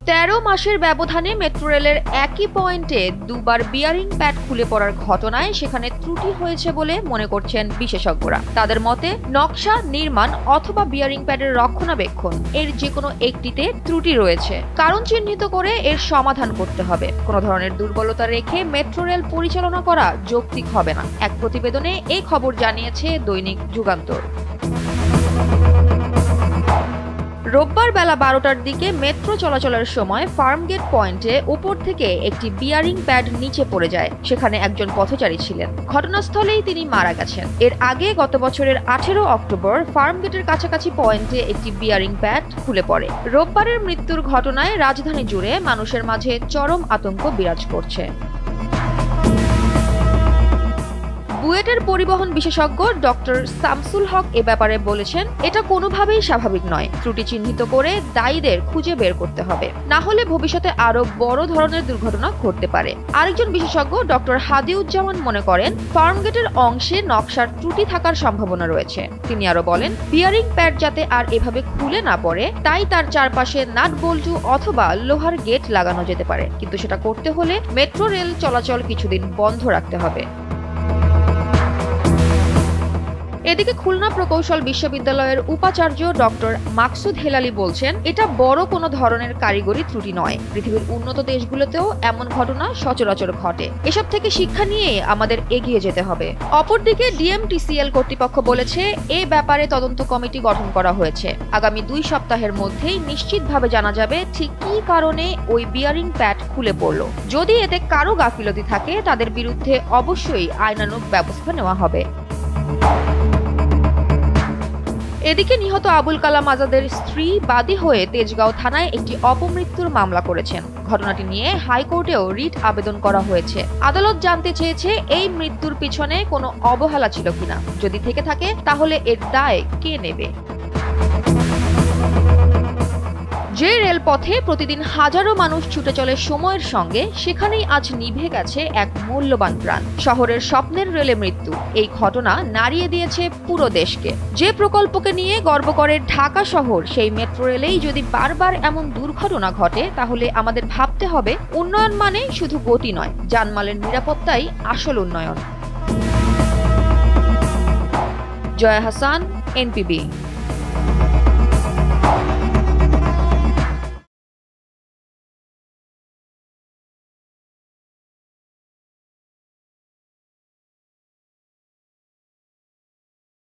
13 মাসের ব্যবধানে মেট্রো রেলের একই পয়েন্টে দুবার বিয়ারিং প্যাড খুলে পড়ার ঘটনায় সেখানে ত্রুটি হয়েছে বলে মনে করছেন বিশেষজ্ঞরা। তাদের মতে নকশা, নির্মাণ অথবা বিয়ারিং প্যাডের রক্ষণাবেক্ষণ এর যে কোনো একটিতে ত্রুটি রয়েছে। কারণ চিহ্নিত করে এর সমাধান করতে হবে। কোনো ধরনের দুর্বলতা রেখে মেট্রো রেল পরিচালনা করা যৌক্তিক হবে না। এক প্রতিবেদনে এই খবর জানিয়েছে দৈনিক যুগান্তর। রোববার বেলা 12টার দিকে মেট্রো চলাচলের সময় ফার্মগেট পয়েন্টে উপর থেকে একটি বিয়ারিং প্যাড নিচে পড়ে যায়। সেখানে একজন পথচারী ছিলেন। ঘটনাস্থলেই তিনি মারা গেছেন। এর আগে গত বছরের 18 অক্টোবর ফার্মগেটের কাছাকাছি পয়েন্টে একটি বিয়ারিং প্যাড খুলে পড়ে। রোববারের মৃত্যুর ঘটনায় রাজধানী জুড়ে মানুষের মাঝে চরম আতঙ্ক বিরাজ করছে। বুয়েটের পরিবহন বিশেষজ্ঞ ডক্টর শামসুল হক এ ব্যাপারে বলেছেন, এটা কোনোভাবেই স্বাভাবিক নয়। ত্রুটি চিহ্নিত করে দায়ীদের খুঁজে বের করতে হবে, না হলে ভবিষ্যতে আরো বড় ধরনের দুর্ঘটনা ঘটতে পারে। আরেকজন বিশেষজ্ঞ ডক্টর হাদিউজ্জামান মনে করেন, ফার্মগেটের অংশে নকশার ত্রুটি থাকার সম্ভাবনা রয়েছে। তিনি আরো বলেন, বিয়ারিং প্যাড যাতে আর এভাবে খুলে না পড়ে তাই তার চারপাশে নাট বল্টু অথবা লোহার গেট লাগানো যেতে পারে, কিন্তু সেটা করতে হলে মেট্রো রেল চলাচল কিছুদিন বন্ধ রাখতে হবে। এদিকে খুলনা প্রকৌশল বিশ্ববিদ্যালয়ের উপাচার্য ডক্টর মাকসুদ হেলালি বলছেন, এটা বড় কোনো ধরনের কারিগরি ত্রুটি নয়। পৃথিবীর উন্নত দেশগুলোতেও এমন ঘটনা সচরাচর ঘটে। এসব থেকে শিক্ষা নিয়ে আমাদের এগিয়ে যেতে হবে। অপরদিকে ডিএমটিসিএল কর্তৃপক্ষ বলেছে, এ ব্যাপারে তদন্ত কমিটি গঠন করা হয়েছে। আগামী 2 সপ্তাহের মধ্যেই নিশ্চিতভাবে জানা যাবে ঠিক কী কারণে ওই বিয়ারিং প্যাড খুলে পড়ল। যদি এতে কারো গাফিলতি থাকে তাদের বিরুদ্ধে অবশ্যই আইনানুগ ব্যবস্থা নেওয়া হবে। এদিকে নিহত আবুল কালাম আজাদের স্ত্রী বাদী হয়ে তেজগাঁও থানায় একটি অপমৃত্যুর মামলা করেছেন। ঘটনাটি নিয়ে হাইকোর্টেও রিট আবেদন করা হয়েছে। আদালত জানতে চেয়েছে, এই মৃত্যুর পিছনে কোনো অবহেলা ছিল কিনা। যদি থেকে থাকে তাহলে এর দায় কে নেবে। যে রেলপথে প্রতিদিন হাজারো মানুষ ছুটে চলে সময়ের সঙ্গে, সেখানেই আজ নিভে গেছে এক মূল্যবান প্রাণ। শহরের স্বপ্নের রেলে মৃত্যু। এই ঘটনা নাড়িয়ে দিয়েছে পুরো দেশকে। যে প্রকল্পকে নিয়ে গর্ব করে ঢাকা শহর, সেই মেট্রো রেলেই যদি বারবার এমন দুর্ঘটনা ঘটে তাহলে আমাদের ভাবতে হবে, উন্নয়ন মানে শুধু গতি নয়, জানমালের নিরাপত্তাই আসল উন্নয়ন। জয়া হাসান, এনপিবি।